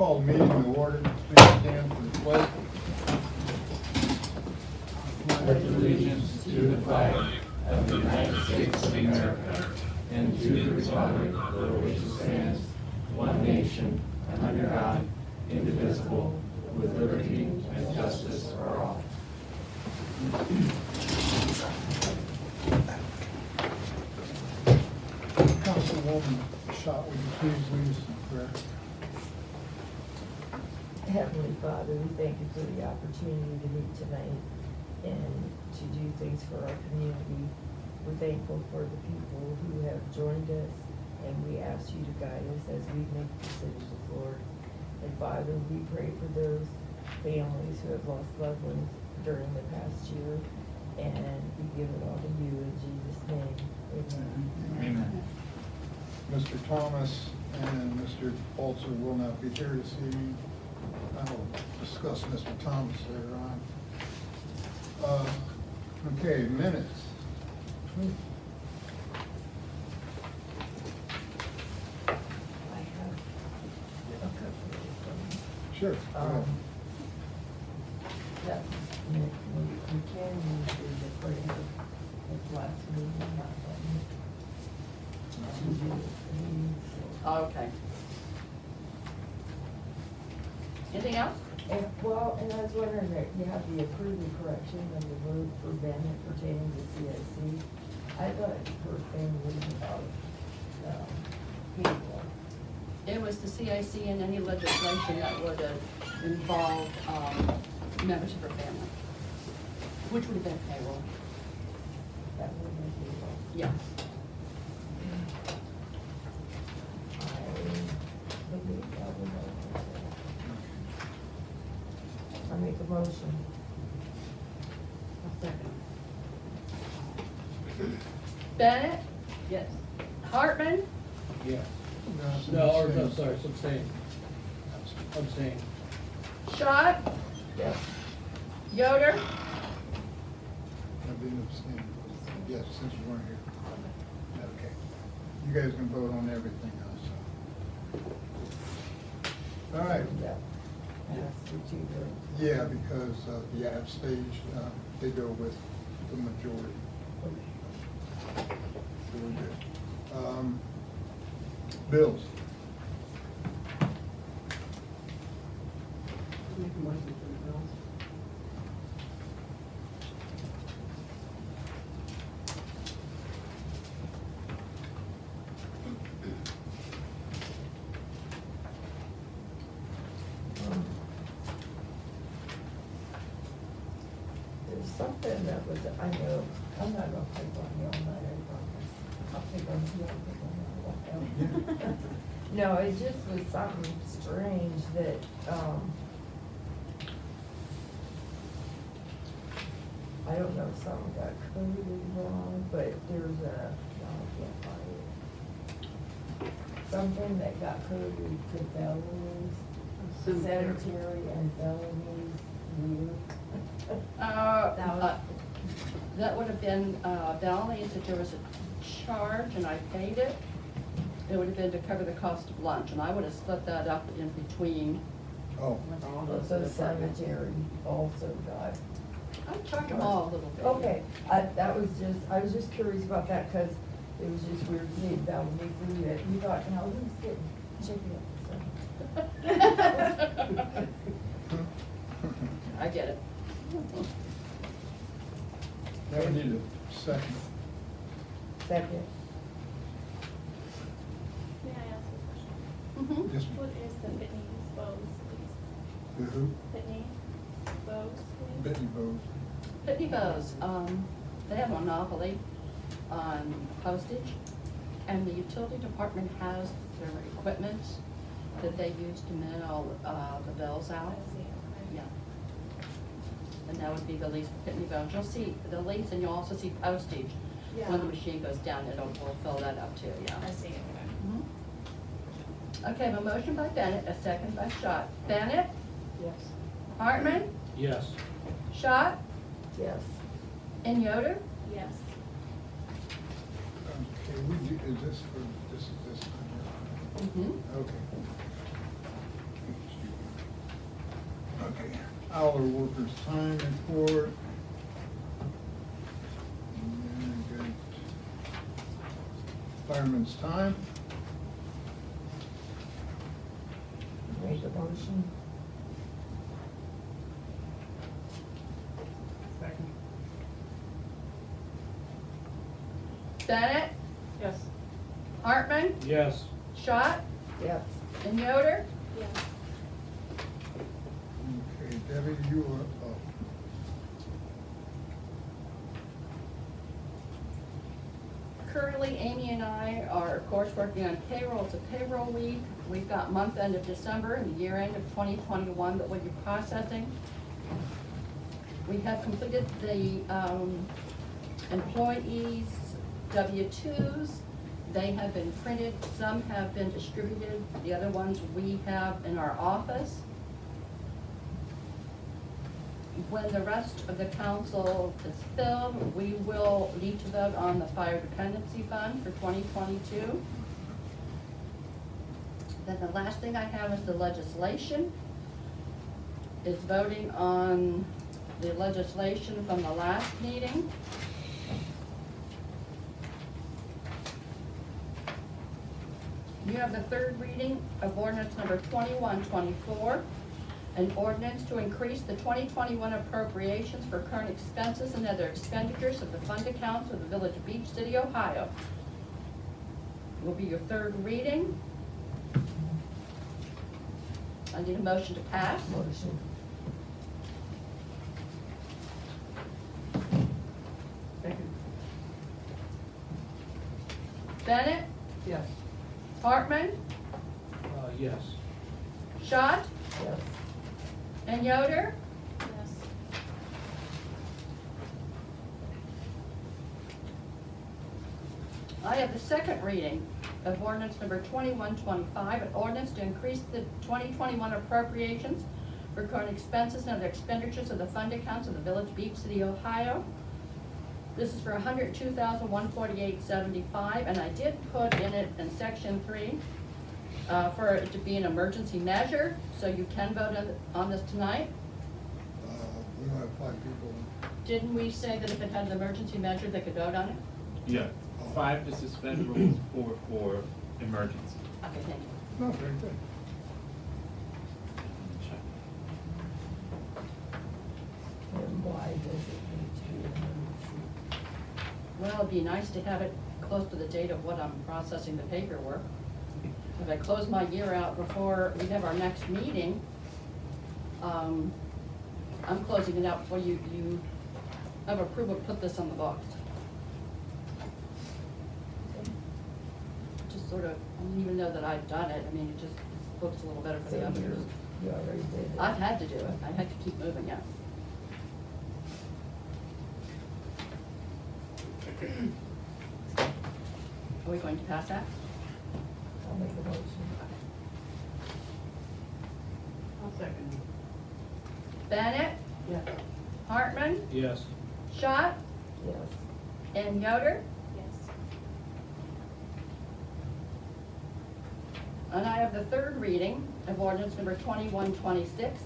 call the meeting to order. Please stand for the pledge. Pledge allegiance to the flag of the United States of America and to the republic for which it stands, one nation, under God, indivisible, with liberty and justice for all. Councilwoman Schott, would you please lead us in prayer? Heavenly Father, we thank you for the opportunity to meet tonight and to do things for our community. We're thankful for the people who have joined us, and we ask you to guide us as we make decisions, Lord. And Father, we pray for those families who have lost loved ones during the past year, and we give it all to you in Jesus' name. Amen. Amen. Mr. Thomas and Mr. Polzer will not be here this evening. I'll discuss Mr. Thomas later on. Okay, minutes. I have a couple of them. Sure. go ahead. That, we can use the prayer of last meeting, not one. To do the meeting, so. Okay. Anything else? And, well, and I was wondering, that you have the approved correction of the vote for Bennett pertaining to CIC. I thought her thing was about, people. It was the CIC and any legislation that would have involved, members of her family, which would have been payroll. That would have been people. Yes. I believe that was all. I make a motion. I'll second. Bennett? Yes. Hartman? Yes. No, No, or, no, sorry, abstain. Abstain. Schott? Yes. Yoder? I've been abstaining. Yes, since you weren't here. Okay. You guys can vote on everything else. All right. Yeah. That's what you do. Yeah, because the abstains, they go with the majority. So we're good. Bills. Make a motion for the bills. There's something that was, I know, I'm not gonna pick on you all night, I promise. I'll pick on you, I'll pick on you. No, it just was something strange that, I don't know if something got coded wrong, but there's a, no, I can't find it. Something that got coded to felonies, sedentary and felonies, weird. That would have been, felonies if there was a charge and I paid it. It would have been to cover the cost of lunch, and I would have split that up in between. Oh, all those So departments. cemetery also got. I charge them all a little bit. Okay, I was just curious about that, cause it was just weird to me, that would make me, that you thought, now who's getting, check it out, so. I get it. now we need a second. Second, May I ask a question? Mhm. Yes, What ma'am. is the Pitney Bowes, please? The who? Pitney Bowes, please? Betty Bowes. Pitney Bowes, they have a monopoly on postage, and the utility department has their equipment that they use to mail, the bills out. I see, okay. Yeah. And that would be the lease for Pitney Bowes. You'll see the lease, and you'll also see postage. When the Yeah. machine goes down, we'll fill that up too, yeah. I see, okay. Mhm. Okay, a motion by Bennett, a second by Schott. Bennett? yes, Hartman? Yes. Schott? yes. And Yoder? Yes. Okay, is this for, this is this? Mm-hmm. Okay. Okay, our workers' time report. And got fireman's time. Make a motion. Second. Bennett, Yes. Hartman, Yes. Schott, Yes. and Yoder. Yes. Okay, Debbie, you are up. Currently, Amy and I are, of course, working on payroll. It's a payroll week. We've got month end of December and the year end of 2021 that we'll be processing. We have completed the employees' W-2s. They have been printed, some have been distributed, the other ones we have in our office. When the rest of the council is filled, we will need to vote on the fire dependency fund for 2022. Then the last thing I have is the legislation. Is voting on the legislation from the last meeting. You have the third reading of ordinance number 2124, an ordinance to increase the 2021 appropriations for current expenses and other expenditures of the fund accounts of the Village of Beach City, Ohio. Will be your third reading. I need a motion to pass. Motion. Second. Bennett, Yes. Hartman, Yes. Schott, Yes. and Yoder. Yes. I have the second reading of ordinance number 2125, an ordinance to increase the 2021 appropriations for current expenses and other expenditures of the fund accounts of the Village of Beach City, Ohio. This is for $102,148.75, and I did put in it in section 3 for it to be an emergency measure, so you can vote on this tonight. We don't have 5 people. Didn't we say that if it had an emergency measure, they could vote on it? Yeah, 5 to suspend rules, 4 for emergency. Okay, thank you. No, very good. And why does it need to be emergency? Well, it'd be nice to have it close to the date of what I'm processing the paperwork. If I close my year out before we have our next meeting, I'm closing it out before you have approval to put this on the books. Just sort of, I didn't even know that I'd done it. I mean, it just looks a little better for So the others. you already did it. I've had to do it. I had to keep moving it. Are we going to pass that? I'll make a motion. I'll second. Bennett, Yes. Hartman, Yes. Schott, Yes. and Yoder. Yes. And I have the third reading of ordinance number 2126.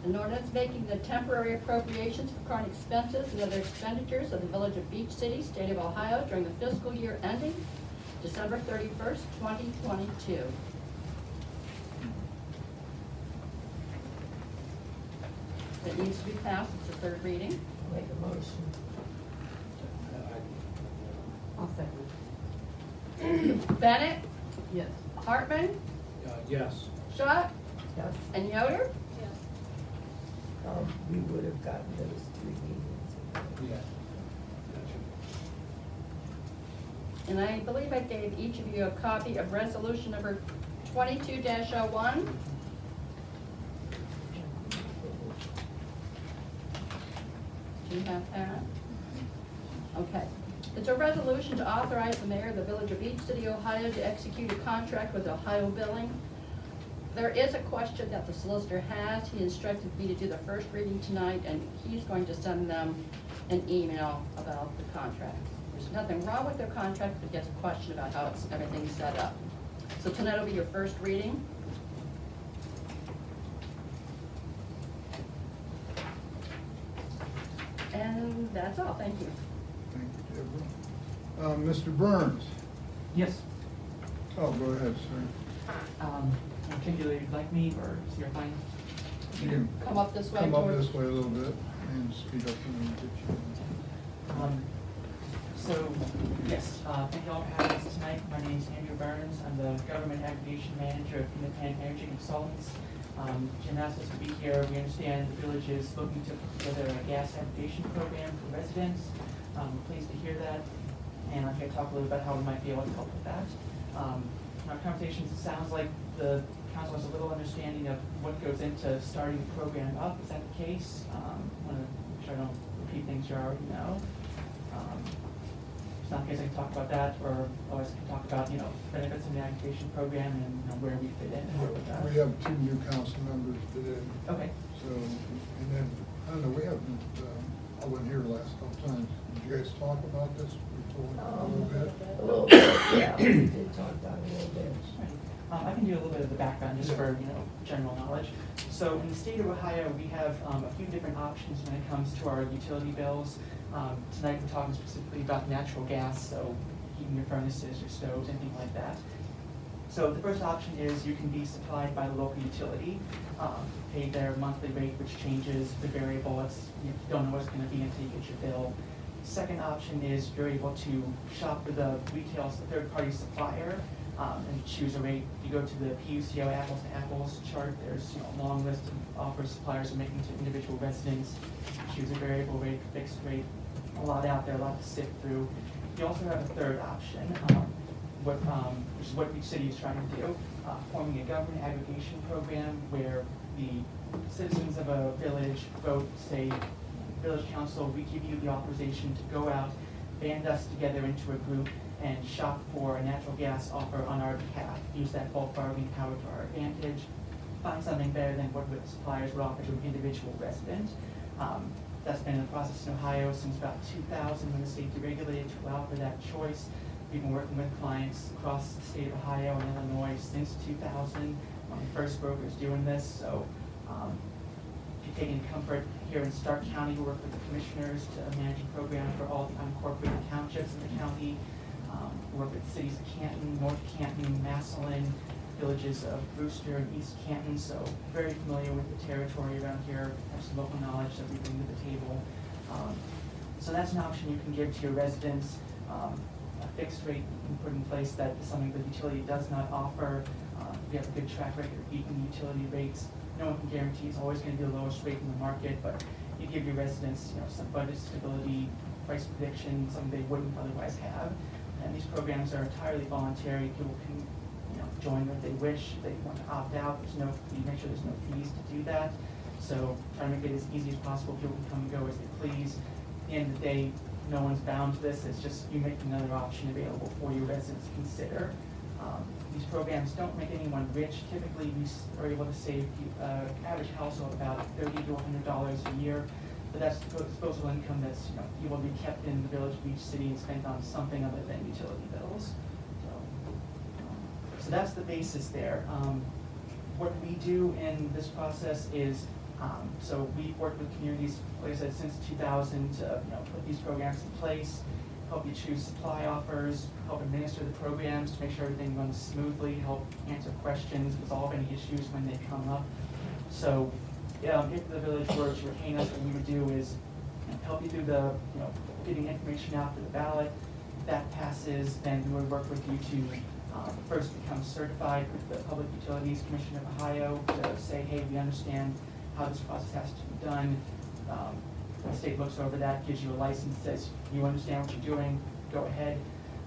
An ordinance making the temporary appropriations for current expenses and other expenditures of the Village of Beach City, State of Ohio during the fiscal year ending December 31st, 2022. It needs to be passed, it's the third reading. Make a motion. I'll second. Bennett, Yes. Hartman, Yes. Schott, Yes. and Yoder. Yes. We would have gotten those 3 meetings. Yeah. And I believe I gave each of you a copy of resolution number 22-01. Do you have that? Okay. It's a resolution to authorize the mayor of the Village of Beach City, Ohio to execute a contract with Ohio Billing. There is a question that the solicitor has. He instructed me to do the first reading tonight, and he's going to send them an email about the contract. There's nothing wrong with their contract, but he has a question about how everything's set up. So tonight will be your first reading. That's all, thank you. Thank you, Deborah. Mr. Burns? Yes. Oh, go ahead, sir. Particularly you'd like me, or is your fine? You can Come up this way. come up towards- this way a little bit and speed up a little bit. So, yes, thank you all for having us tonight. My name is Andrew Burns. I'm the Government Aggregation Manager of Independent Energy Consultants. Jim asked us to be here. We understand the village is looking to put together a gas aggregation program for residents. Pleased to hear that. And I'm here to talk a little about how we might be able to help with that. In our conversations, it sounds like the council has a little understanding of what goes into starting the program up. Is that the case? I want to make sure I don't repeat things you already know. If it's not the case, I can talk about that, or otherwise I can talk about, benefits of the aggregation program and where we fit in and where we're at. We have 2 new council members today, Okay. so, and then, I don't know, we haven't, I wasn't here the last couple times. Did you guys talk about this before a little bit? A little bit, yeah, we did talk about it a little bit. I can do a little bit of the background just for, general knowledge. So in the state of Ohio, we have a few different options when it comes to our utility bills. Tonight we're talking specifically about natural gas, so heating your furnaces, your stoves, anything like that. So the first option is you can be supplied by the local utility, pay their monthly rate, which changes the variable. You don't know what it's going to be until you get your bill. Second option is you're able to shop with a retail third-party supplier and choose a rate. You go to the PUCO apples to apples chart. There's a long list of offers suppliers are making to individual residents. Choose a variable rate, fixed rate. A lot out there, a lot to sift through. You also have a third option, which is what each city is trying to do, forming a government aggregation program where the citizens of a village vote, say, village council, we give you the authorization to go out, band us together into a group, and shop for a natural gas offer on our behalf. Use that bulk bargaining power to our advantage. Find something better than what the suppliers would offer to an individual resident. That's been in the process in Ohio since about 2000 when the state deregulated to allow for that choice. We've been working with clients across the state of Ohio and Illinois since 2000, one of the first brokers doing this. So if you take any comfort, here in Stark County, we work with the commissioners to manage a program for all the unincorporated townships in the county. We work with cities of Canton, North Canton, Massillon, villages of Brewster and East Canton, so very familiar with the territory around here, have some local knowledge that we bring to the table. So that's an option you can give to your residents. A fixed rate you can put in place that is something the utility does not offer. We have a good track record of beating utility rates. No one can guarantee it's always going to be the lowest rate in the market, but you give your residents some budget stability, price prediction, something they wouldn't otherwise have. And these programs are entirely voluntary. People can join if they wish. If they want to opt out, there's no fee. Make sure there's no fees to do that. So try to make it as easy as possible. People can come and go as they please. At the end of the day, no one's bound to this. It's just you make another option available for your residents to consider. These programs don't make anyone rich. Typically, we are able to save average household about $30 to $100 a year. But that's disposable income that's able to be kept in the village of each city and spent on something other than utility bills. So that's the basis there. What we do in this process is, so we've worked with communities, like I said, since 2000 to put these programs in place, help you choose supply offers, help administer the programs to make sure everything runs smoothly, help answer questions, resolve any issues when they come up. So if the village were to retain us, what we would do is help you through the, getting information out to the ballot. If that passes, then we would work with you to first become certified with the Public Utilities Commission of Ohio to say, hey, we understand how this process has to be done. The state looks over that, gives you a license, says you understand what you're doing, go ahead.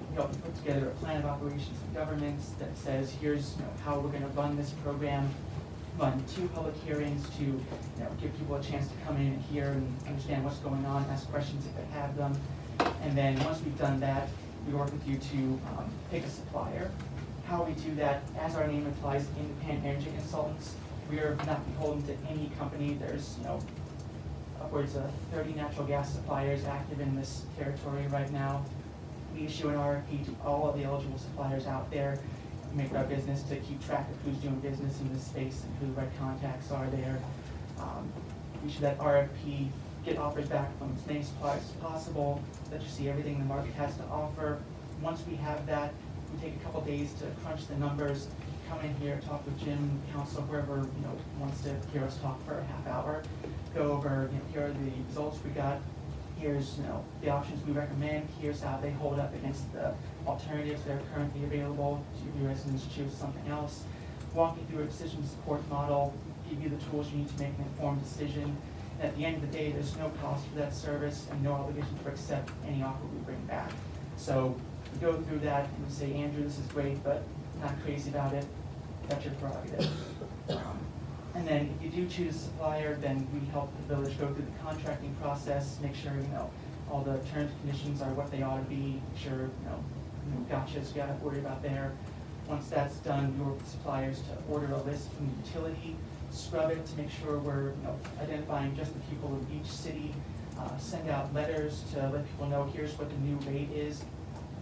We help you put together a plan of operations and governance that says here's how we're going to run this program. Run 2 public hearings to give people a chance to come in and hear and understand what's going on, ask questions if they have them. And then once we've done that, we work with you to pick a supplier. How we do that, as our name implies, independent energy consultants. We are not beholden to any company. There's upwards of 30 natural gas suppliers active in this territory right now. We issue an RFP to all of the eligible suppliers out there. We make it our business to keep track of who's doing business in this space and who the right contacts are there. We issue that RFP, get offers back from as many suppliers as possible, let you see everything the market has to offer. Once we have that, we take a couple days to crunch the numbers, come in here, talk with Jim, council, whoever, wants to hear us talk for a half hour, go over, here are the results we got, here's, the options we recommend, here's how they hold up against the alternatives that are currently available, to your residents choose something else, walk you through a decision support model, give you the tools you need to make an informed decision. And at the end of the day, there's no cost for that service and no obligation to accept any offer we bring back. So we go through that and we say, Andrew, this is great, but not crazy about it, that's your prerogative. And then if you do choose a supplier, then we help the village go through the contracting process, make sure, all the terms and conditions are what they ought to be, make sure, no gotchas you gotta worry about there. Once that's done, we work with suppliers to order a list from the utility, scrub it to make sure we're, identifying just the people of each city, send out letters to let people know here's what the new rate is.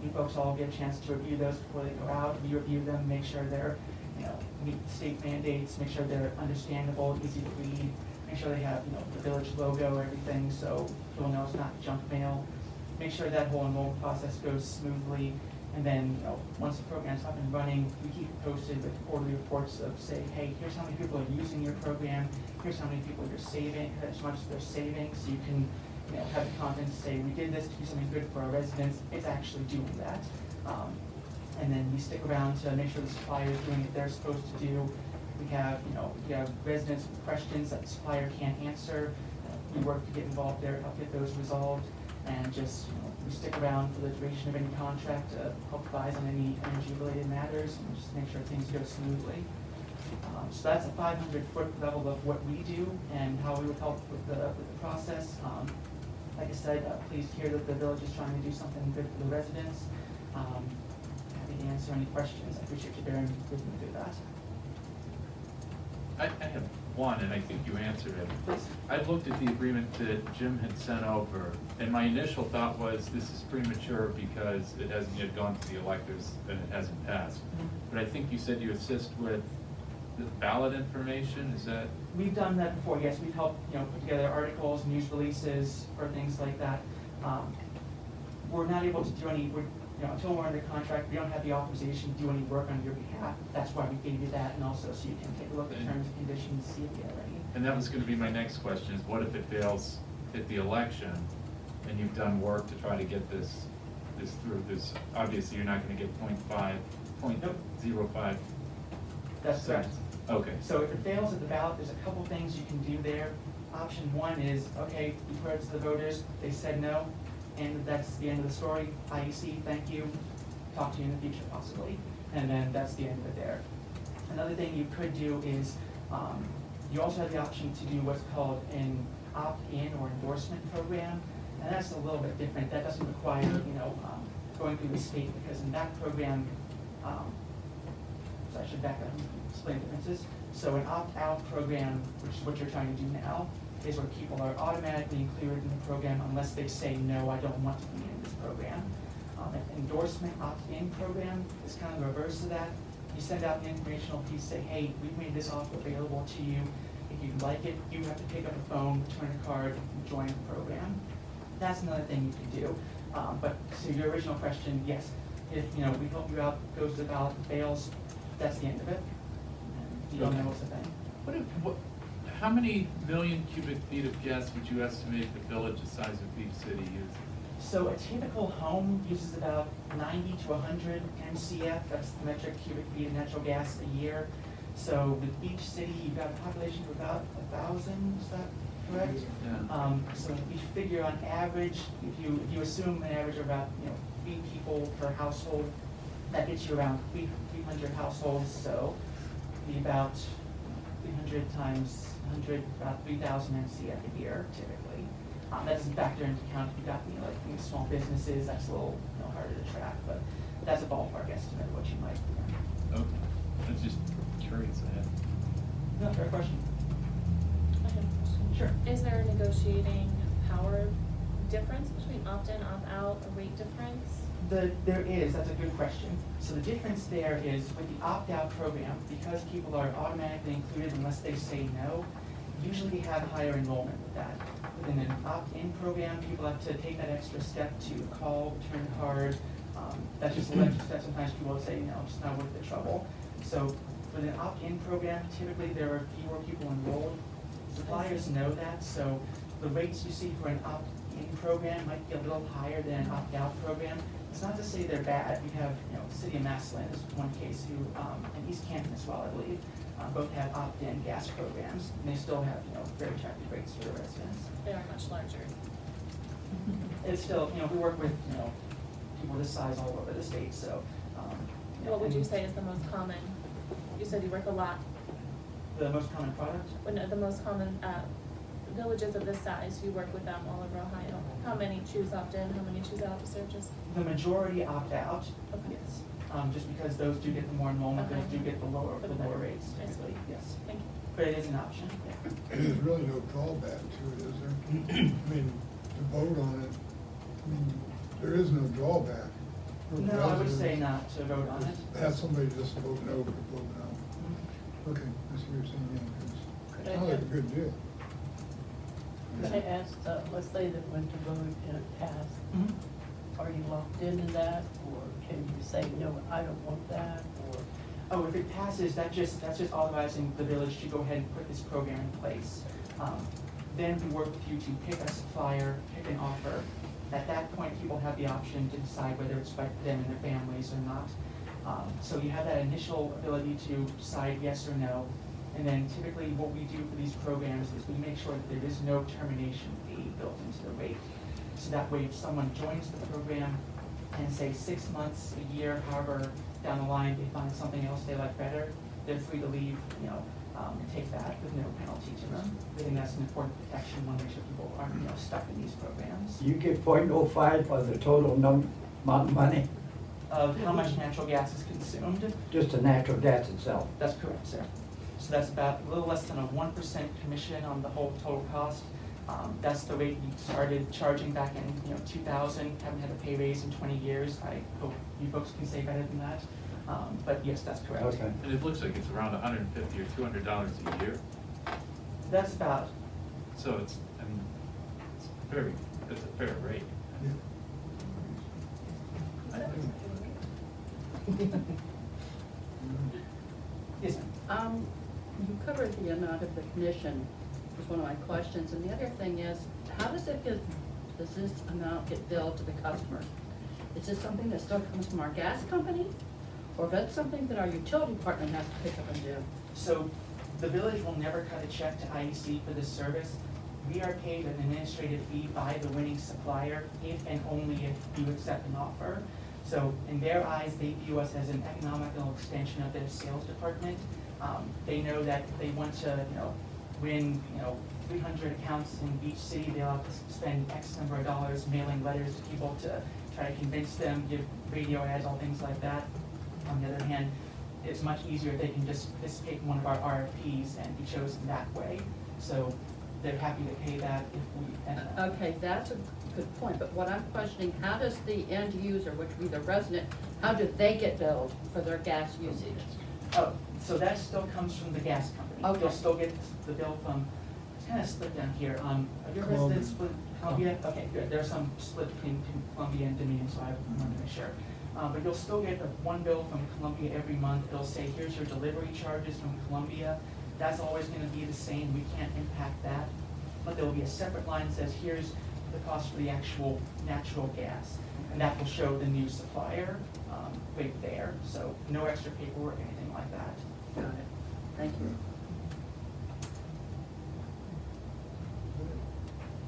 You folks all get a chance to review those before they go out. We review them, make sure they're, meet state mandates, make sure they're understandable, easy to read, make sure they have, the village logo, everything, so you'll know it's not junk mail. Make sure that whole enrollment process goes smoothly, and then, once the program's up and running, we keep it posted with quarterly reports of say, hey, here's how many people are using your program, here's how many people you're saving, as much as they're saving, so you can, have the confidence to say, we did this to do something good for our residents, it's actually doing that. And then we stick around to make sure the supplier is doing what they're supposed to do. We have, residents with questions that the supplier can't answer. We work to get involved there, help get those resolved, and just, we stick around for the duration of any contract to help advise on any energy-related matters and just make sure things go smoothly. So that's a 500-foot level of what we do and how we would help with the process. Like I said, pleased to hear that the village is trying to do something good for the residents. Happy to answer any questions. I appreciate you bearing with me through that. I have one, and I think you answered it. Please. I looked at the agreement that Jim had sent over, and my initial thought was this is premature because it hasn't yet gone to the electors and it hasn't passed. But I think you said you assist with the ballot information, is that? We've done that before, yes. We've helped, put together articles, news releases, or things like that. We're not able to do any, until we're under contract, we don't have the authorization to do any work on your behalf. That's why we gave you that, and also so you can take a look at terms and conditions, see if you have any. And that was gonna be my next question, is what if it fails at the election, and you've done work to try to get this through? This, obviously, you're not gonna get 0.05. That's correct. Okay. So if it fails at the ballot, there's a couple things you can do there. Option one is, okay, you put it to the voters, they said no, and that's the end of the story. IEC, thank you, talk to you in the future possibly. And then that's the end of it there. Another thing you could do is, you also have the option to do what's called an opt-in or endorsement program. And that's a little bit different. That doesn't require, going through the state, because in that program, so I should back up and explain the differences. So an opt-out program, which is what you're trying to do now, is where people are automatically included in the program unless they say, no, I don't want to be in this program. An endorsement opt-in program is kind of the reverse of that. You send out the informational piece, say, hey, we've made this offer available to you. If you like it, you have to pick up a phone, return a card, and join the program. That's another thing you can do. But to your original question, yes, if we help you out, goes to the ballot, fails, that's the end of it. And you don't know what's the thing. How many million cubic feet of gas would you estimate the village the size of Beach City uses? So a typical home uses about 90 to 100 MCF, that's the metric cubic feet of natural gas a year. So with Beach City, you've got a population of about 1,000, is that correct? Yeah. So if you figure on average, if you assume an average of about 3 people per household, that gets you around 300 households, so be about 300 times 100, about 3,000 MCF a year typically. That doesn't factor into account if you've got small businesses, that's a little harder to track, but that's a ballpark estimate of what you might. Okay, I'm just curious ahead. No, fair question. I have a question. Sure. Is there a negotiating power difference between opt-in, opt-out, a rate difference? There is, that's a good question. So the difference there is with the opt-out program, because people are automatically included unless they say no, usually have higher enrollment with that. Within an opt-in program, people have to take that extra step to call, return a card. That's just an extra step. Sometimes people will say, no, it's not worth the trouble. So with an opt-in program, typically there are fewer people enrolled. Suppliers know that, so the rates you see for an opt-in program might be a little higher than an opt-out program. It's not to say they're bad. We have, City of Massillon is one case who, and East Canton as well, I believe, both have opt-in gas programs, and they still have, very attractive rates for the residents. They are much larger. It's still, we work with, people this size all over the state, so. What would you and say is the most common? You said you work a lot. The most common product? When the most common villages of this size, you work with them all over Ohio. How many choose opt-in? How many choose out of searches? The majority opt out, Okay. yes. Just because those do get the more enrollment, those Okay. do get the lower For the better. rates, I see. typically, yes. Thank you. But it is an option, yeah. There's really no drawback to it, is there? I mean, to vote on it, there is no drawback. for No, I would residents. say not to vote on it. Have somebody just vote no, but vote no. Okay, I see what you're saying, yeah, Could I it sounds like a have- good deal. Could I ask, let's say that went to vote and it passed, Mhm. are you locked into that, or can you say, no, I don't want that, or? Oh, if it passes, that's just authorizing the village to go ahead and put this program in place. Then we work with you to pick a supplier, pick an offer. At that point, people have the option to decide whether it's right for them and their families or not. So you have that initial ability to decide yes or no. And then typically what we do for these programs is we make sure that there is no termination fee built into the rate. So that way, if someone joins the program and say 6 months, a year, however, down the line, they find something else they like better, they're free to leave, and take that with no penalty to them. I think that's an important protection. We want to make sure people aren't, stuck in these programs. You get .05 for the total amount of money, Of how much natural gas is consumed, just the natural gas itself. that's correct, sir. So that's about a little less than a 1% commission on the whole total cost. That's the rate we started charging back in 2000. Haven't had a pay raise in 20 years. I hope you folks can say better than that. But yes, that's correct. Okay. And it looks like it's around $150 or $200 a year, That's about, so it's a fair rate. Yeah. yes, ma'am. You covered the amount of the commission, was one of my questions, and the other thing is, how does this amount get billed to the customer? Is this something that still comes from our gas company, or is that something that our utility department has to pick up and do? So the village will never cut a check to IEC for this service. We are paid an administrative fee by the winning supplier if and only if you accept an offer. So in their eyes, they view us as an economical extension of their sales department. They know that if they want to, win, 300 accounts in Beach City, they'll have to spend X number of dollars mailing letters to people to try to convince them, give radio ads, all things like that. On the other hand, it's much easier if they can just participate in one of our RFPs and be chosen that way. So they're happy to pay that if we. Okay, that's a good point, but what I'm questioning, how does the end user, which would be the resident, how do they get billed for their gas usage? Oh, so that still comes from the gas company. Okay. They'll still get the bill from, it's kind of split down here. Are your Columbia. residents split Columbia? Okay, good. There's some split between Columbia and Dominion, so I wanted to make sure. But you'll still get one bill from Columbia every month. It'll say, here's your delivery charges from Columbia. That's always gonna be the same. We can't impact that. But there'll be a separate line that says, here's the cost for the actual natural gas. And that will show the new supplier right there. So no extra paperwork, anything like that. Got it. Thank you.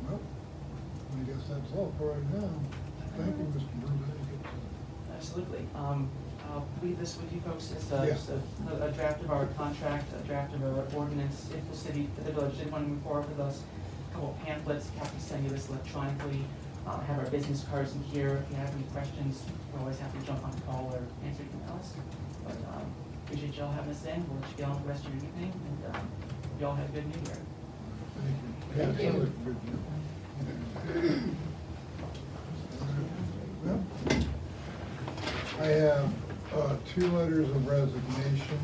Well, I guess that's all for right now. Thank you, Mr. Burbank. Absolutely. I'll leave this with you folks as Yeah. just a draft of our contract, a draft of our ordinance. If the city, if the village did want to move forward with us, a couple of pamphlets, Kathy send you this electronically. Have our business cards in here. If you have any questions, we're always happy to jump on a call or answer anything else. But appreciate y'all having us in. We'll let you get on with the rest of your evening, and y'all have a good New Year. Thank you. Yeah, it sounds like a good deal. Well, I have 2 letters of resignation.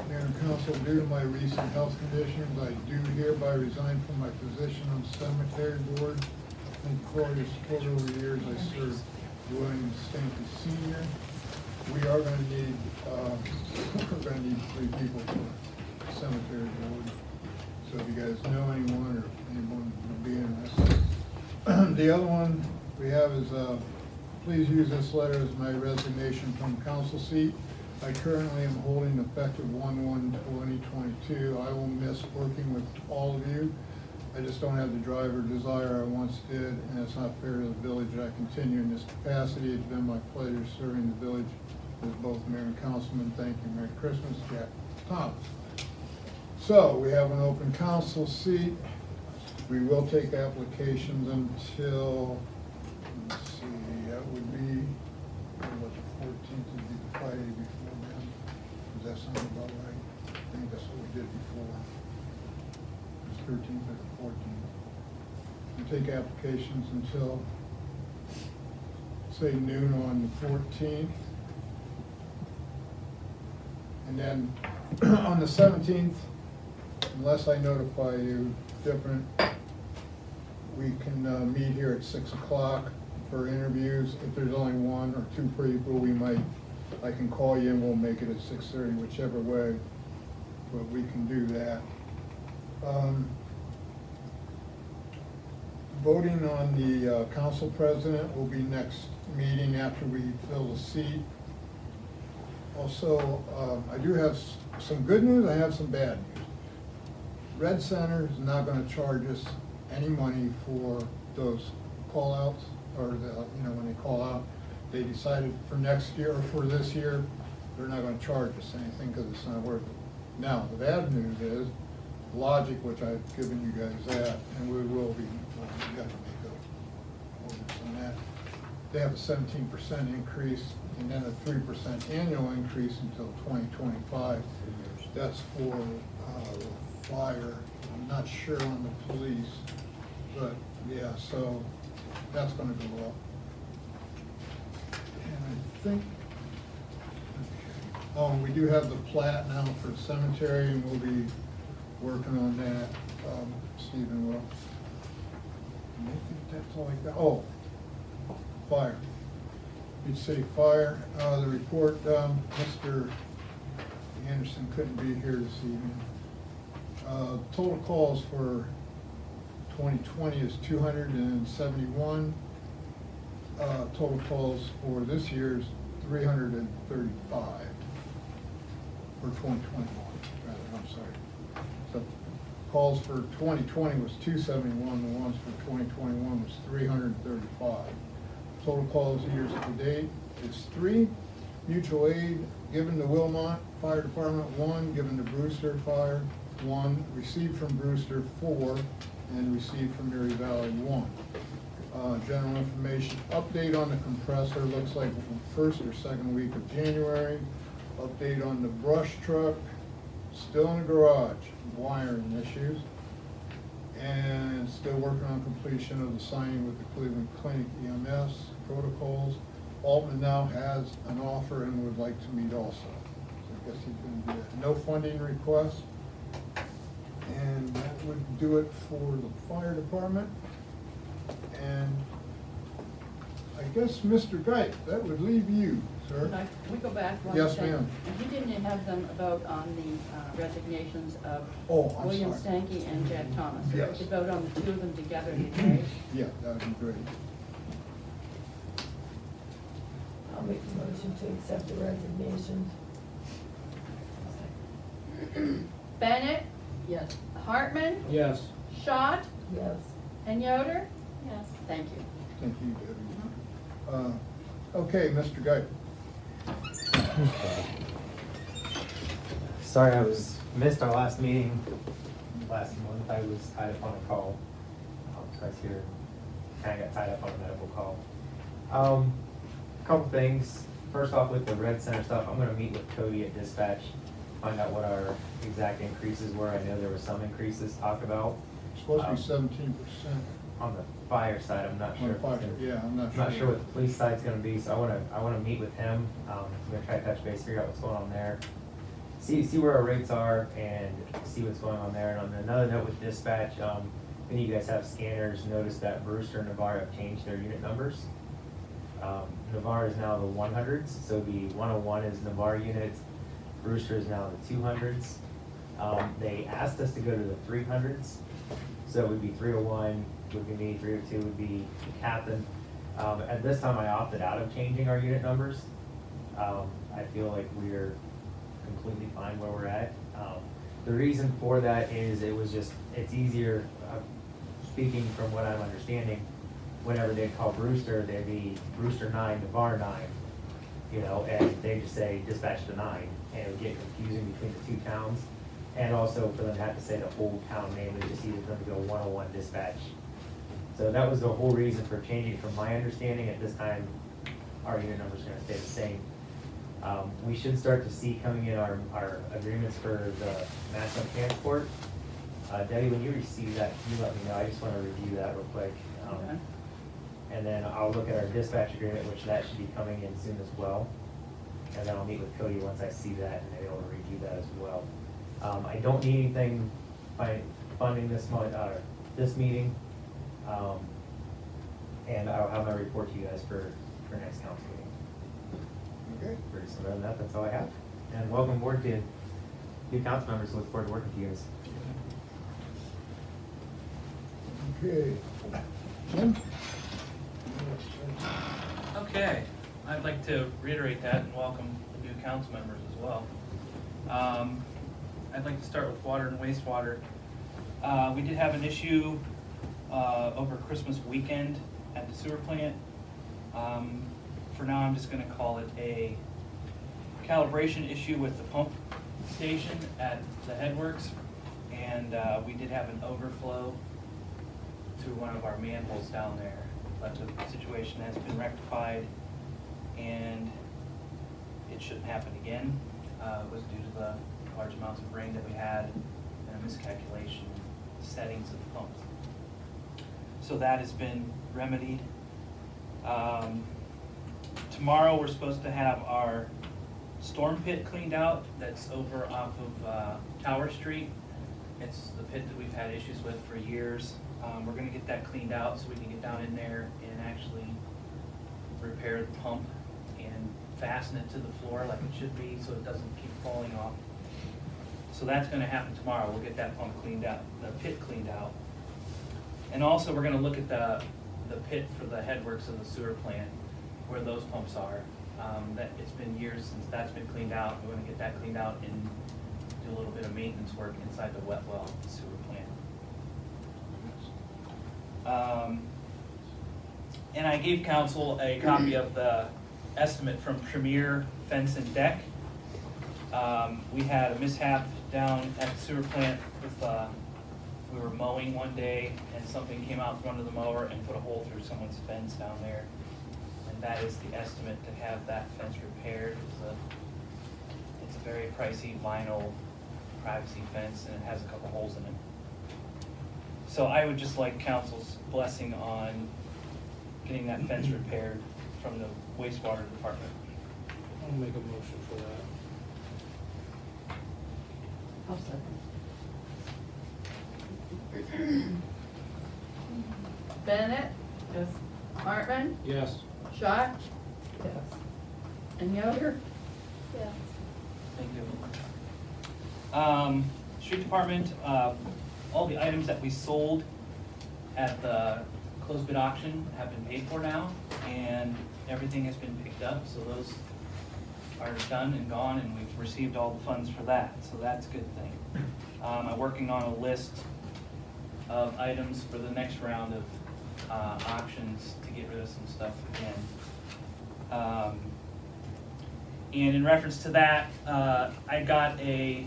Mayor and Council, due to my recent health conditions, I do hereby resign from my position on the Cemetery Board. Thank you for all your support over the years I served William Stanky Senior. We are gonna need, we're gonna need 3 people for the Cemetery Board. So if you guys know anyone or anyone would be interested. The other one we have is, please use this letter as my resignation from council seat. I currently am holding effective 1/1/2022. I will miss working with all of you. I just don't have the drive or desire I once did, and it's not fair to the village that I continue in this capacity. It's been my pleasure serving the village with both mayor and councilman. Thank you. Merry Christmas, Jack Thomas. So, we have an open council seat. We will take applications until, let's see, that would be, what, the 14th would be the Friday before then. Does that sound about right? I think that's what we did before. It's 13th or the 14th. We take applications until, say, noon on the 14th. And then on the 17th, unless I notify you different, we can meet here at 6 o'clock for interviews. If there's only 1 or 2 people, I can call you and we'll make it at 6:30, whichever way, but we can do that. Voting on the council president will be next meeting after we fill the seat. Also, I do have some good news, I have some bad news. Red Center is not gonna charge us any money for those call-outs, or when they call out. They decided for next year, or for this year, they're not gonna charge us anything because it's not worth it. Now, the bad news is, Logic, which I've given you guys that, and we will be, we got to make a ordinance on that. They have a 17% increase and then a 3% annual increase until 2025. That's for fire. I'm not sure on the police, but yeah, so that's gonna go up. And I think, oh, we do have the plat now for the cemetery, and we'll be working on that. Stephen will. And I think that's all I got. Oh, fire. Beach City Fire, the report, Mr. Anderson couldn't be here this evening. Total calls for 2020 is 271. Total calls for this year is 335 for 2021, rather, I'm sorry. So calls for 2020 was 271, the ones for 2021 was 335. Total calls years to date is 3. Mutual aid given to Wilmot Fire Department 1, given to Brewster Fire 1, received from Brewster 4, and received from Erie Valley 1. General information, update on the compressor, looks like first or second week of January. Update on the brush truck, still in the garage, wiring issues. And still working on completion of the signing with the Cleveland Clinic EMS protocols. Altman now has an offer and would like to meet also. So I guess he's gonna do that. No funding request. And that would do it for the fire department. And I guess, Mr. Geip, that would leave you, sir. Can we go back one Yes, second? ma'am. You didn't have them vote on the resignations of Oh, I'm William sorry. Stanky and Jack Thomas. If Yes. we could vote on the 2 of them together, it'd be great. Yeah, that would be great. I'll make the motion to accept the resignation. Bennett? Yes. Hartman? Yes. Schott? Yes. And Yoder? Yes. Thank you. Thank you, Debbie. Okay, Mr. Geip. Sorry, missed our last meeting last month. I was tied up on a call. So I was here, kinda got tied up on a medical call. Couple things. First off, with the Red Center stuff, I'm gonna meet with Cody at dispatch, find out what our exact increases were. I know there were some increases talked about. Supposed to be 17%. On the fire side, I'm not On sure. the if fire, it's gonna- yeah, I'm not I'm not sure. sure what the police side's gonna be, so I wanna meet with him. I'm gonna try to touch base, figure out what's going on there. see where our rates are and see what's going on there. And on another note with dispatch, if any of you guys have scanners, notice that Brewster and Navarre have changed their unit numbers. Navarre is now the 100s, so the 101 is Navarre units. Brewster is now the 200s. They asked us to go to the 300s, so it would be 301 would be me, 302 would be the captain. At this time, I opted out of changing our unit numbers. I feel like we're completely fine where we're at. The reason for that is it's easier, speaking from what I'm understanding, whenever they call Brewster, they'd be Brewster 9, Navarre 9, you know, and they just say dispatch to 9, and it would get confusing between the two towns. And also for them to have to say the whole town name, they just needed them to go 101 dispatch. So that was the whole reason for changing. From my understanding, at this time, our unit numbers are gonna stay the same. We should start to see coming in our agreements for the national transport. Debbie, when you receive that, can you let me know? I just wanna review that real quick. Okay. And then I'll look at our dispatch agreement, which that should be coming in soon as well. And then I'll meet with Cody once I see that and be able to review that as well. I don't need anything by funding this month, this meeting. And I'll have my report to you guys for next council meeting. Okay. Pretty soon, other than that, that's all I have. And welcome aboard to new council members, look forward to working with you guys. Okay. Jim? Okay, I'd like to reiterate that and welcome the new council members as well. I'd like to start with water and wastewater. We did have an issue over Christmas weekend at the sewer plant. For now, I'm just gonna call it a calibration issue with the pump station at the headworks. And we did have an overflow through one of our manholes down there. But the situation has been rectified and it shouldn't happen again. It was due to the large amounts of rain that we had and a miscalculation settings of the pumps. So that has been remedied. Tomorrow, we're supposed to have our storm pit cleaned out that's over off of Tower Street. It's the pit that we've had issues with for years. We're gonna get that cleaned out so we can get down in there and actually repair the pump and fasten it to the floor like it should be so it doesn't keep falling off. So that's gonna happen tomorrow. We'll get that pump cleaned out, the pit cleaned out. And also, we're gonna look at the pit for the headworks of the sewer plant, where those pumps are. That it's been years since that's been cleaned out. We're gonna get that cleaned out and do a little bit of maintenance work inside the wet well of the sewer plant. And I gave council a copy of the estimate from Premier Fence and Deck. We had a mishap down at the sewer plant with, we were mowing one day and something came out from under the mower and put a hole through someone's fence down there. And that is the estimate to have that fence repaired. It's a very pricey vinyl privacy fence and it has a couple holes in it. So I would just like council's blessing on getting that fence repaired from the wastewater department. I'll make a motion for that. I'll second. Bennett? Yes. Martman? Yes. Schott? Yes. And Yoder? Yeah. Thank you. Street department, all the items that we sold at the closed bid auction have been paid for now, and everything has been picked up, so those are done and gone, and we've received all the funds for that, so that's a good thing. I'm working on a list of items for the next round of auctions to get rid of some stuff again. And in reference to that, I got a,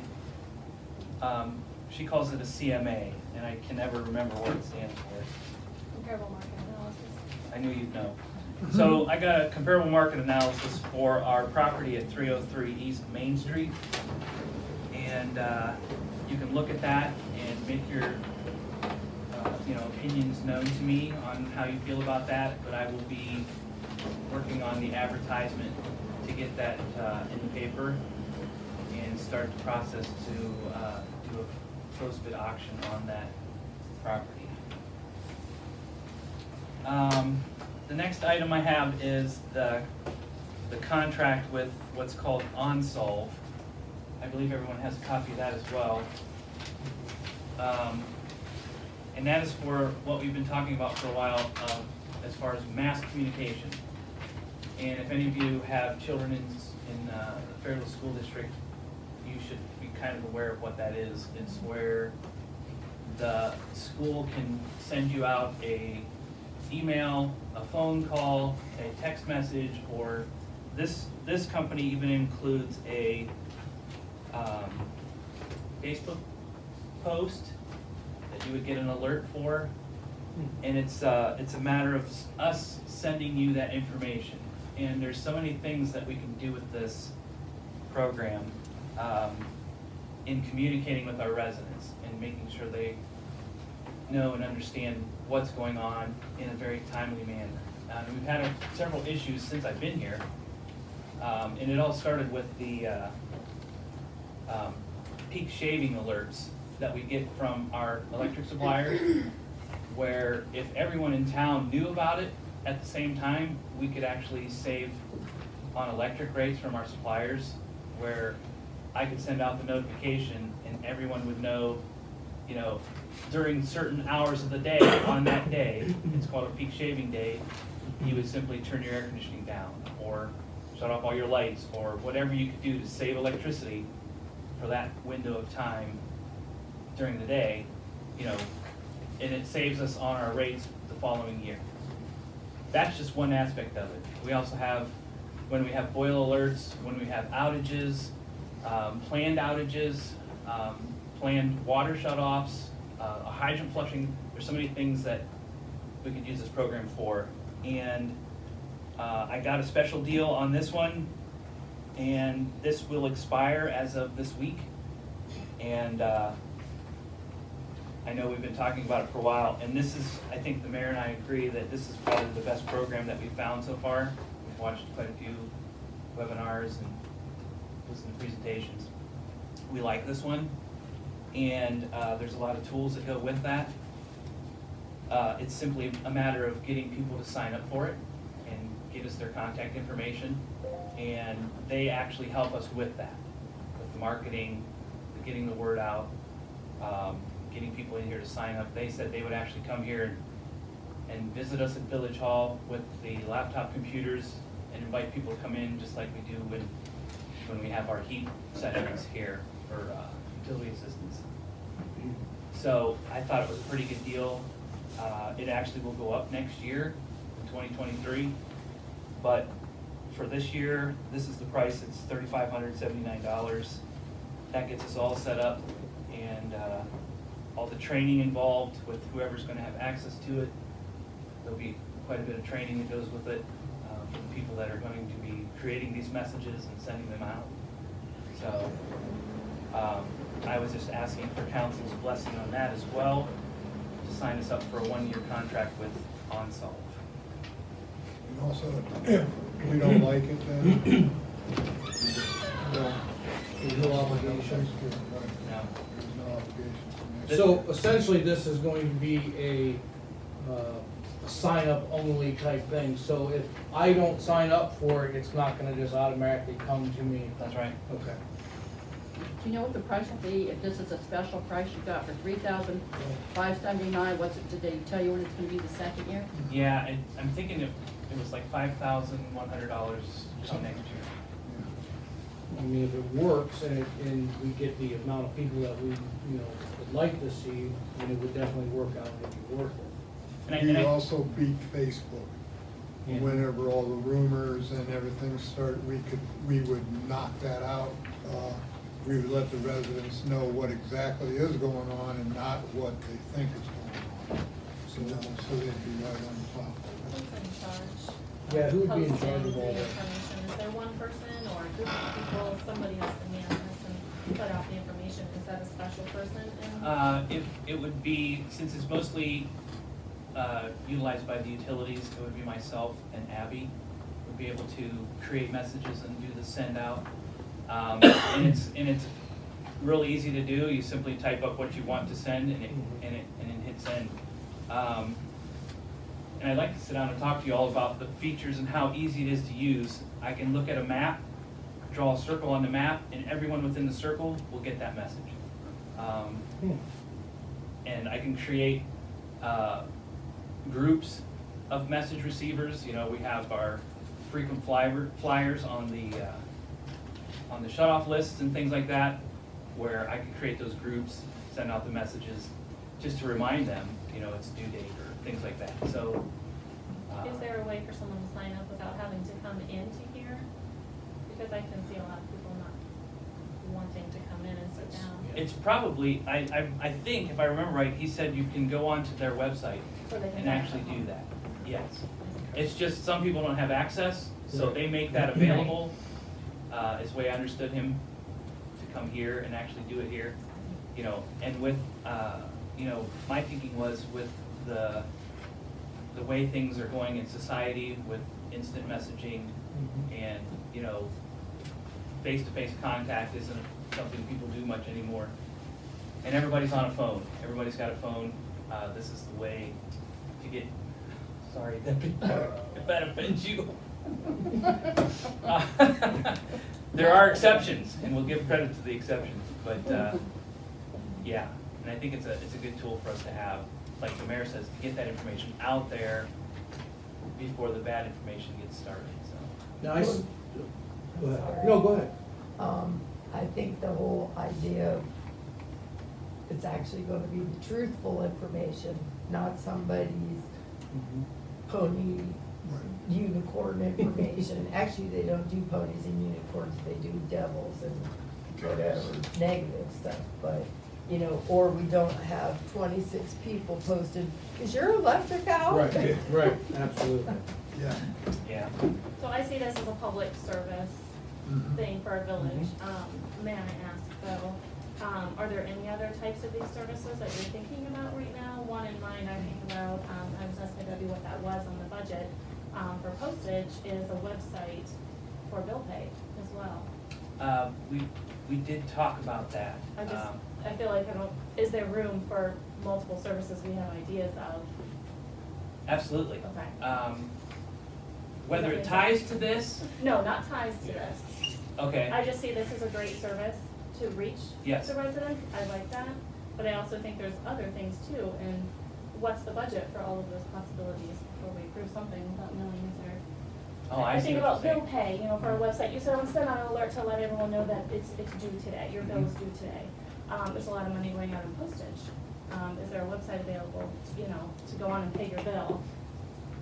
she calls it a CMA, and I can never remember what it stands for. Comparable market analysis. I knew you'd know. So I got a comparable market analysis for our property at 303 East Main Street. And you can look at that and make your opinions known to me on how you feel about that. But I will be working on the advertisement to get that in the paper and start the process to do a closed bid auction on that property. The next item I have is the contract with what's called OnSolve. I believe everyone has a copy of that as well. And that is for what we've been talking about for a while, as far as mass communication. And if any of you have children in the Fairfield School District, you should be kind of aware of what that is. It's where the school can send you out a email, a phone call, a text message, or this company even includes a Facebook post that you would get an alert for. And it's a matter of us sending you that information. And there's so many things that we can do with this program in communicating with our residents and making sure they know and understand what's going on in a very timely manner. And we've had several issues since I've been here. And it all started with the peak shaving alerts that we get from our electric suppliers, where if everyone in town knew about it at the same time, we could actually save on electric rates from our suppliers, where I could send out the notification and everyone would know, you know, during certain hours of the day, on that day, it's called a peak shaving day, you would simply turn your air conditioning down, or shut off all your lights, or whatever you could do to save electricity for that window of time during the day, you know, and it saves us on our rates the following year. That's just one aspect of it. We also have, when we have boil alerts, when we have outages, planned outages, planned water shutoffs, a hydrant flushing. There's so many things that we could use this program for. And I got a special deal on this one, and this will expire as of this week. And I know we've been talking about it for a while, and this is, I think the mayor and I agree that this is probably the best program that we've found so far. We've watched quite a few webinars and listened to presentations. We like this one, and there's a lot of tools that go with that. It's simply a matter of getting people to sign up for it and give us their contact information, and they actually help us with that, with the marketing, the getting the word out, getting people in here to sign up. They said they would actually come here and visit us at Village Hall with the laptop computers and invite people to come in, just like we do when we have our heat settings here for utility assistance. So I thought it was a pretty good deal. It actually will go up next year in 2023, but for this year, this is the price. It's $3,579. That gets us all set up, and all the training involved with whoever's going to have access to it. There'll be quite a bit of training that goes with it for the people that are going to be creating these messages and sending them out. So I was just asking for council's blessing on that as well, to sign us up for a 1-year contract with OnSolve. And also, if we don't like it, then there's no obligation. Now, There's no obligation. So essentially, this is going to be a sign-up only type thing. So if I don't sign up for it, it's not gonna just automatically come to me. that's right. Okay. Do you know what the price will be, if this is a special price you got for $3,579? Did they tell you when it's gonna be the second year? Yeah, I'm thinking it was like $5,100 come next year. I mean, if it works and we get the amount of people that we, would like to see, then it would definitely work out and it'd be worth it. We also beat Facebook. Yeah. Whenever all the rumors and everything start, we would knock that out. We would let the residents know what exactly is going on and not what they think is going on. So they'd be right on top of Who's it. in charge? Yeah, who would be in Posting charge of all the that? information? Is there one person or a group of people, somebody has to man this and put out the information? Is that a special person? It would be, since it's mostly utilized by the utilities, it would be myself and Abby would be able to create messages and do the send out. And it's really easy to do. You simply type up what you want to send and it hits send. And I'd like to sit down and talk to you all about the features and how easy it is to use. I can look at a map, draw a circle on the map, and everyone within the circle will get that message. And I can create groups of message receivers. You know, we have our frequent flyers on the shutoff lists and things like that, where I can create those groups, send out the messages, just to remind them, you know, it's due date or things like that. So. Is there a way for someone to sign up without having to come into here? Because I can see a lot of people not wanting to come in and sit down. It's probably, I think, if I remember right, he said you can go onto their website So they can and sign actually up. do that. Yes. It's just some people don't have access, so they make that available, is the way I understood him, to come here and actually do it here. You know, and with, you know, my thinking was with the way things are going in society with instant messaging and, you know, face-to-face contact isn't something people do much anymore. And everybody's on a phone. Everybody's got a phone. This is the way to get, sorry, if that offends you. There are exceptions, and we'll give credit to the exceptions, but, yeah. And I think it's a good tool for us to have, like the mayor says, to get that information out there before the bad information gets started, so. Now, go ahead. Sorry. No, go ahead. I think the whole idea of, it's actually gonna be the truthful information, not somebody's pony unicorn information. Actually, they don't do ponies and unicorns, they do devils and whatever, negative stuff, but, you know, or we don't have 26 people posted, is your electric out? Right, right, absolutely. Yeah. Yeah. So I see this as a public service Mhm. thing for our village. May I ask though, are there any other types of these services that you're thinking about right now? One in mind I think about, I was asking Debbie what that was on the budget, for postage is a website for bill pay as well. We did talk about that. I feel like is there room for multiple services we have ideas of? Absolutely. Okay. Whether it ties to this, No, not ties to this. okay, I just see this as a great service to reach Yes. the residents, I like that, but I also think there's other things too, and what's the budget for all of those possibilities before we approve something without knowing is there? oh, I see think what about you're bill saying. pay, you know, for a website, you said send out an alert to let everyone know that it's due today, your bill is Mm-hmm. due today. There's a lot of money going out in postage. Is there a website available, you know, to go on and pay your bill?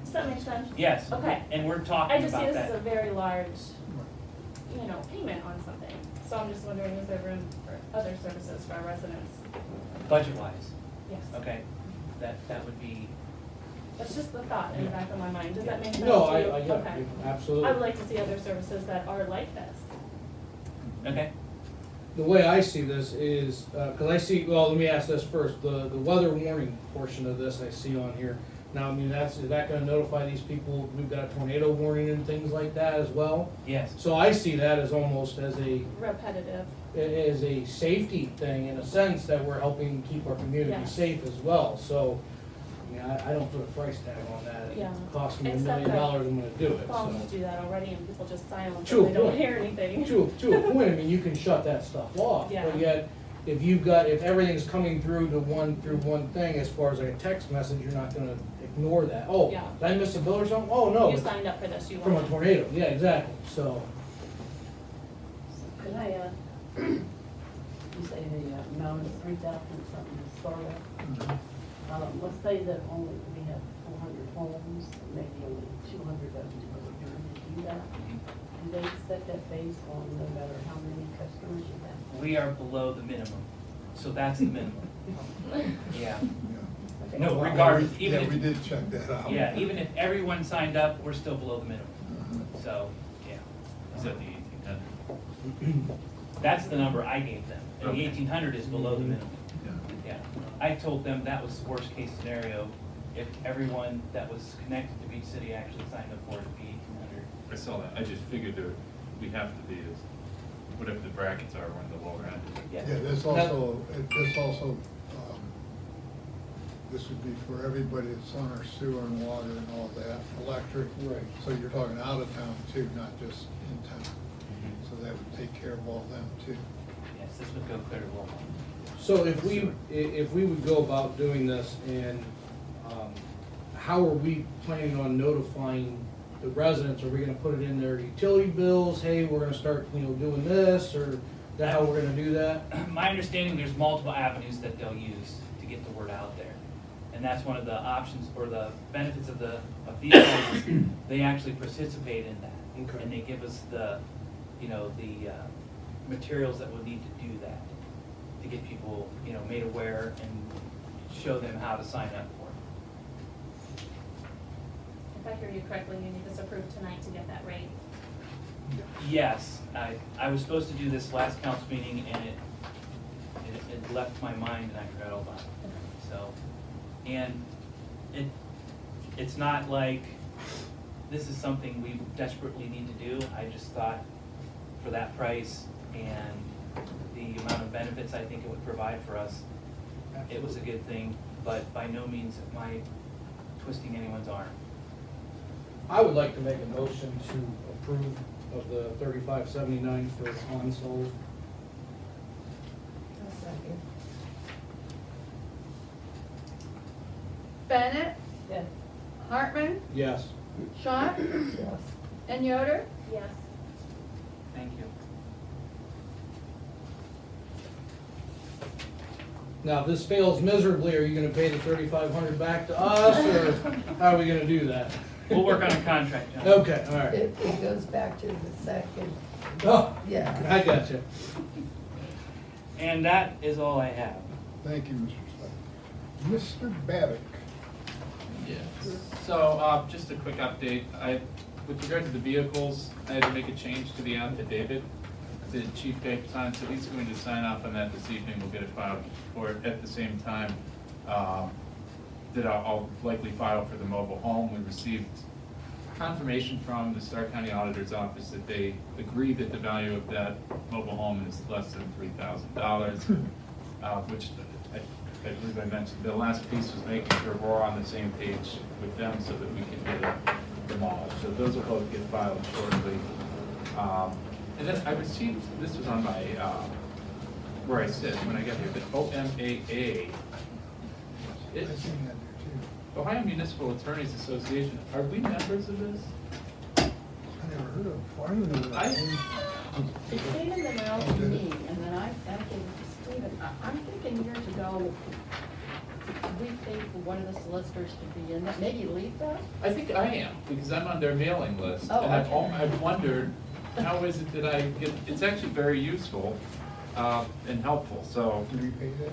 Does that make sense? Yes. Okay. And we're I talking just see about this as a that. very large, you know, payment on something. So I'm just wondering, is there room for other services for our residents? Budget-wise, Yes. okay, that would be, That's just the thought in the back of my mind. Does that make sense to you? No, I get Okay. it, absolutely. I would like to see other services that are like this. okay, The way I see this is, because I see, well, let me ask this first, the weather warning portion of this I see on here. Now, I mean, is that gonna notify these people, we've got a tornado warning and things like that as well? yes. So I see that as almost as Repetitive. a safety thing in a sense that we're helping keep our community Yes. safe as well, so. I mean, I don't put a price tag on that, Yeah. it costs me $1 Except million, that I'm gonna do it, Phones so. do that already and people just silence True and they don't point. hear anything. To a point, I mean, you can shut that stuff off, Yeah. but yet, if everything's coming through one thing, as far as like a text message, you're not gonna ignore that. Oh, Yeah. did I miss a bill or something? Oh, no, You it's signed up for this, you from want a it. tornado, yeah, exactly, so. Could I, you say the amount is 3,000 something to start at? Let's say that only we have 400 homes, maybe only 200 of them are going to do that. Do they set that based on no matter how many customers you have? We are below the minimum, so that's the minimum. Yeah, Yeah. no, Well, regardless, we- even Yeah, we if, did check that out. yeah, even if everyone signed up, we're still below the minimum, Mhm. so, yeah. Is that the 1800? That's the number I gave them, and the Okay. 1800 is below the minimum. Yeah. Yeah, I told them that was the worst case scenario, if everyone that was connected to Beach City actually signed up for it, it'd be 1800. I saw that, I just figured we have to be as whatever the brackets are on the lower end. Yeah, this also, this would be for everybody that's on our sewer and water and all that, electric. Right. So you're talking out of town too, not just in town. So that would take care of all them too. Yes, this would go clear to Wilmot. So if we would go about doing this, and how are we planning on notifying the residents? Are we gonna put it in their utility bills? Hey, we're gonna start, doing this, or is that how we're gonna do that? My understanding, there's multiple avenues that they'll use to get the word out there. And that's one of the options or the benefits of these guys, they actually participate in that. Okay. And they give us the materials that we'll need to do that, to get people, made aware and show them how to sign up for it. If I hear you correctly, you need this approved tonight to get that rate. Yes, I was supposed to do this last council meeting and it left my mind and I forgot all about it. So, and it's not like this is something we desperately need to do. I just thought for that price and the amount of benefits I think it would provide for us, it was a good thing, but by no means am I twisting anyone's arm. I would like to make a motion to approve of the $35.79 for console. A second. Bennett, Yes. Hartman, Yes. Schott, Yes. and Yoder. Yes. Thank you. Now, if this fails miserably, are you gonna pay the $3,500 back to us, or how are we gonna do that? We'll work on a contract, John. Okay, all right. It goes back to the second, Oh, yeah. I got you. And that is all I have. Thank you, Mr. Slade. Mr. Babbitt. Yes. So, just a quick update. With regard to the vehicles, I had to make a change to the affidavit. The chief gave time, so he's going to sign off on that this evening. We'll get it filed for it at the same time that I'll likely file for the mobile home. We received confirmation from the Stark County Auditor's Office that they agree that the value of that mobile home is less than $3,000, which I believe I mentioned. The last piece was making sure we're on the same page with them so that we can get it demolished. So those will both get filed shortly. And then I received, this was on my, where I sit when I got here, the OMAA. I've seen that there Ohio Municipal Attorneys Association, are we members of this? too. I never heard of it before. I didn't know that. It came in the mail to me, and then I gave it to Stephen. I'm thinking years ago, we paid for one of the solicitors to be in that, maybe Letha? I think I am, because I'm on their mailing list. Oh, And okay. I've wondered, how is it that I get, it's actually very useful and helpful, so Do we pay that?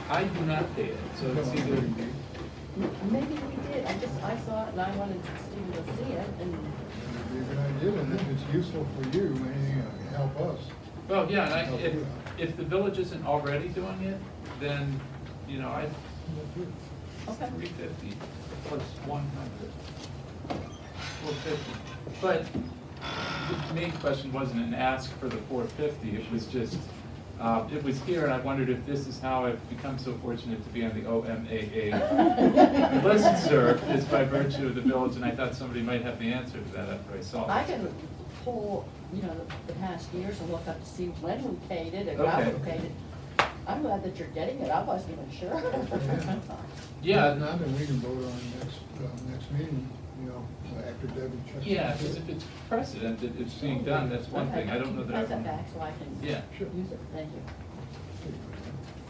I do not pay it, so it's No, either, Maybe we did, I saw it and I wanted Stephen to see it, and It'd be a good idea, and if it's useful for you, anything that can help us. well, yeah, and if the village isn't already doing it, then, I, okay. 350 plus 100, 450. But the main question wasn't an ask for the 450, it was just, it was here, and I wondered if this is how I've become so fortunate to be on the OMAA list, sir, is by virtue of the village, and I thought somebody might have the answer to that after I saw it. I can pull, the past years and look up to see when we paid it and how we Okay. paid it. I'm glad that you're getting it, I wasn't even sure. Yeah, If not, then we can vote on next meeting, after Debbie checks. yeah, because if it's precedent that it's being done, that's one thing, I don't know that Pass that I've. back so I can Yeah. use it, thank you.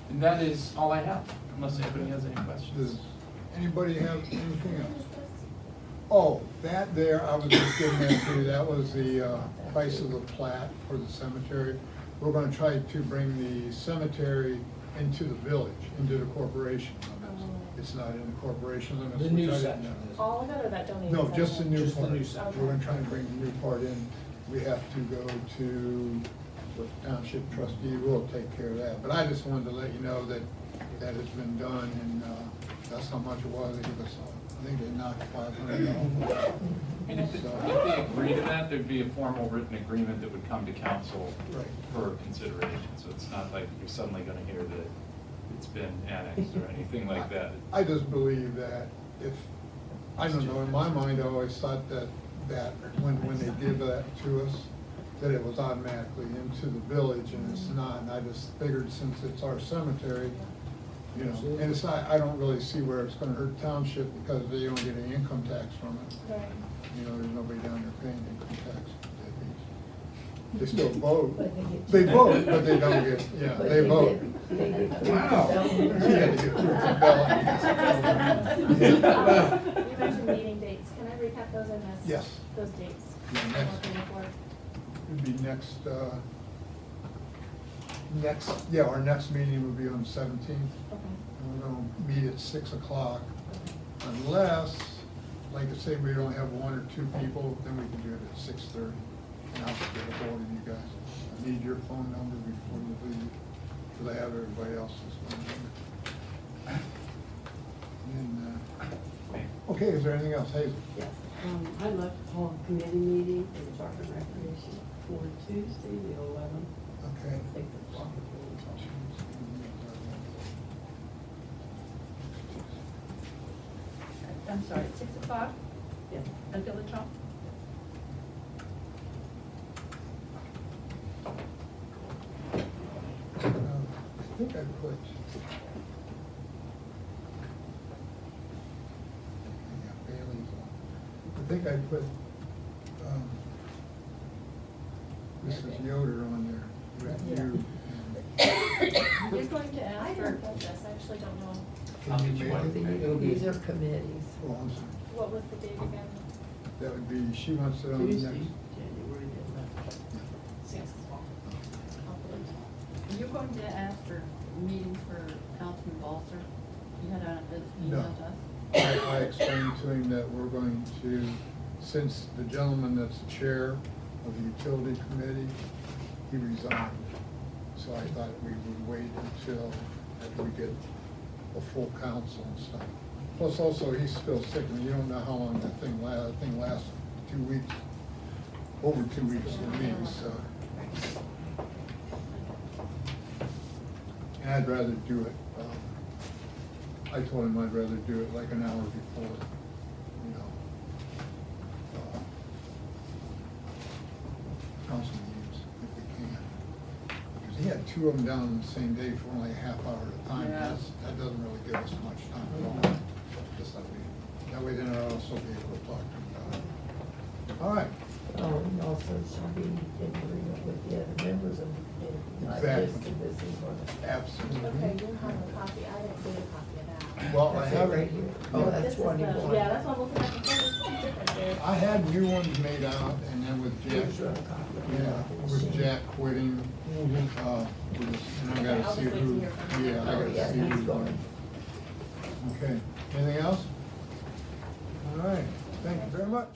And that is all I have, unless anybody has any questions. Does anybody have anything else? Oh, that there, I was just getting into, that was the price of the plat for the cemetery. We're gonna try to bring the cemetery into the village, into the corporation limits. It's not in the corporation limits. The new which I didn't section know. is. All of it or that donated? No, just the section? new Just the part. new section. We're gonna try and bring the new part in. We have to go to the township trustee, we'll take care of that. But I just wanted to let you know that that has been done, and, that's how much it was. They gave us, I think they knocked $500 off. And if they agree to that, there'd be a formal written agreement that would come to council Right. for consideration. So it's not like you're suddenly gonna hear that it's been annexed or anything like that. I just believe that if, I don't know, in my mind, I always thought that when they give that to us, that it was automatically into the village, and it's not, and I just figured since it's our cemetery, you know, and it's not, I don't really see where it's gonna hurt township, because they don't get any income tax from it. Right. You know, there's nobody down there paying income tax. They still vote, But they get- they vote, but they don't get, yeah, But they vote. They get proof Wow. of You had to get proof of ballot. You mentioned meeting dates, can I recap those I missed? Yes. Those dates. Yeah, I'm next. looking for. It'd be our next meeting would be on the 17th. Okay. And we're gonna meet at 6 o'clock, unless, like I say, we don't have one or two people, then we can do it at 6:30. And I'll get a hold of you guys. I need your phone number before you leave, because I have everybody else's phone number. And, okay, is there anything else, Hazel? Yes, I'd like to call a committee meeting for the Park and Recreation for Tuesday, the 11th, Okay. at 6 o'clock. I'm sorry, 6 o'clock Yes. at Village Hall? I think I put. Yeah, Bailey's on. I think I put, Mrs. Yoder on there with you. You're going to ask for this, I actually don't know. Can you make it? It'll be- These are committees. Oh, I'm sorry. What was the date again? That would be, she wants it on the Tuesday, next. January the 11th, 6 o'clock. Are you going to ask for meetings for Councilman Balser? You had on his No. email to us? I explained to him that we're going to, since the gentleman that's the chair of the utility committee, he resigned. So I thought we would wait until after we get a full council and stuff. Plus also, he's still sick, and you don't know how long that thing lasts. That thing lasts 2 weeks, over 2 weeks for me, so. And I'd rather do it, I told him I'd rather do it like an hour before, you know, council meetings, if we can. Because he had two of them down on the same day for only a half hour at a time. Yeah. That doesn't really give us much time at all. Just that way then I'll also be able to talk to him about it. All right. Oh, and also should be in agreement with the other members of the committee, not Exactly. just that this is one. Absolutely. Okay, you have a copy, I didn't get a copy of that. Well, I That's it have right here. Oh, This that's is one you the- want. Yeah, that's what I'm looking at, before, this is different there. I had new ones made out, and then with Here's your Jack, copy. yeah, with Jack quitting, and I gotta I'll see just wait to who, hear from him. yeah, I Oh, gotta yeah, see he's who's going. going. Okay, anything else? All right, thank you very much.